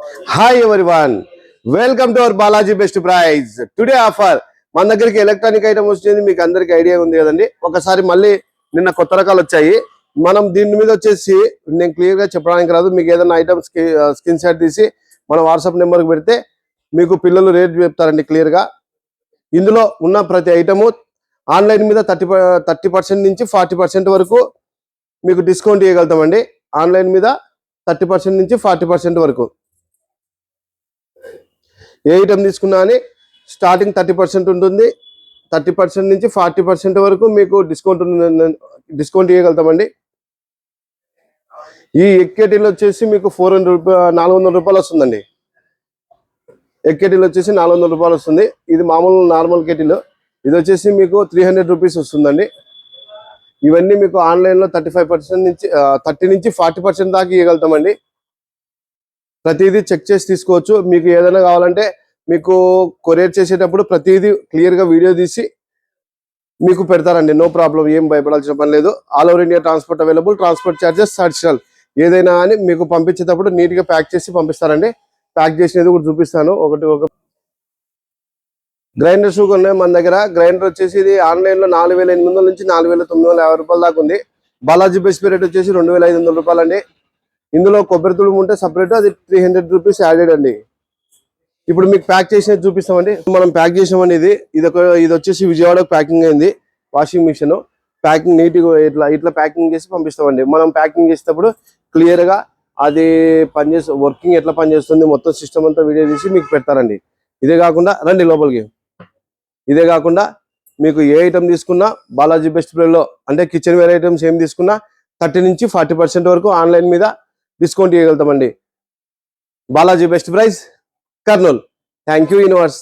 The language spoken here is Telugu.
Hi everyone, welcome to our Balaji Best Price. Today offer మన దగ్గరికి ఎలక్ట్రానిక్ ఐటమ్ వచ్చింది, మీకు అందరికి ఐడియా ఉంది కదండి. ఒకసారి మళ్ళీ నిన్న కొత్త రకాలు వచ్చాయి. మనం దీని మీద వచ్చేసి నేను క్లియర్ గా చెప్పడానికి రాదు. మీకు ఏదైనా ఐటమ్స్ స్క్రీన్ షాట్ తీసి మన వాట్సాప్ నెంబర్కి పెడితే మీకు పిల్లలు రేట్ చెప్తారండి క్లియర్ గా. ఇందులో ఉన్న ప్రతి ఐటము ఆన్లైన్ మీద 30% నుంచి 40% వరకు మీకు డిస్కౌంట్ ఇవ్వగలుగుతామండి. ఆన్లైన్ మీద 30% నుంచి 40% వరకు ఏ ఐటమ్ తీసుకున్నా అని స్టార్టింగ్ 30% ఉంటుంది. 30% నుంచి 40% వరకు మీకు డిస్కౌంట్ ఇవ్వగలుగుతామండి. ఈ ఎక్కేటీలు వచ్చేసి మీకు 400 రూపాయలు వస్తుందండి. ఎక్కేటీలు వచ్చేసి 400 రూపాయలు వస్తుంది. ఇది మామూలు నార్మల్ కేటీలు. ఇది వచ్చేసి మీకు 300 రూపీస్ వస్తుందండి. ఇవన్నీ మీకు ఆన్లైన్లో 30 నుంచి 40% దాకా ఇవ్వగలుగుతామండి. ప్రతిదీ చెక్ చేసి తీసుకోవచ్చు. మీకు ఏదైనా కావాలంటే మీకు కొరియర్ చేసేటప్పుడు ప్రతిదీ క్లియర్గా వీడియో తీసి మీకు పెడతారండి. నో ప్రాబ్లం, ఏం భయపడాల్సిన పని లేదు. All over India transport available. Transport charges additional. ఏదైనా అని మీకు పంపించేటప్పుడు నీట్గా ప్యాక్ చేసి పంపిస్తారండి. ప్యాక్ చేసినది కూడా చూపిస్తాను. ఒక గ్రైండర్ షూ ఉన్నాయి మన దగ్గర. గ్రైండర్ వచ్చేసి ఇది ఆన్లైన్లో 4800 నుంచి 4950 రూపాయల దాకా ఉంది. బాలాజీ బెస్ట్ రేట్ వచ్చేసి 2500 రూపాయలు అండి. ఇందులో కొబ్బరి తుడుము ఉంటే సపరేట్, అది 300 రూపీస్ యాడెడ్ అండి. ఇప్పుడు మీకు ప్యాక్ చేసినది చూపిస్తామండి. మనం ప్యాక్ చేసామండి. ఇది వచ్చేసి విజయవాడకు ప్యాకింగ్ అయింది. వాషింగ్ మిషన్ ప్యాకింగ్ నీట్గా ఇట్లా ప్యాకింగ్ చేసి పంపిస్తామండి. మనం ప్యాకింగ్ చేసేటప్పుడు క్లియర్గా అది వర్కింగ్ ఎట్లా పనిచేస్తుంది మొత్తం సిస్టమ్ అంతా వీడియో తీసి మీకు పెడతారండి. ఇదే కాకుండా రండి లోపలికి. ఇదే కాకుండా మీకు ఏ ఐటమ్ తీసుకున్నా బాలాజీ బెస్ట్ ప్రైస్లో అంటే కిచెన్ వేర్ ఐటమ్స్ ఏం తీసుకున్నా 30 నుంచి 40% వరకు ఆన్లైన్ మీద డిస్కౌంట్ ఇవ్వగలుగుతామండి. Balaji best price, Kurnool. Thank you universe.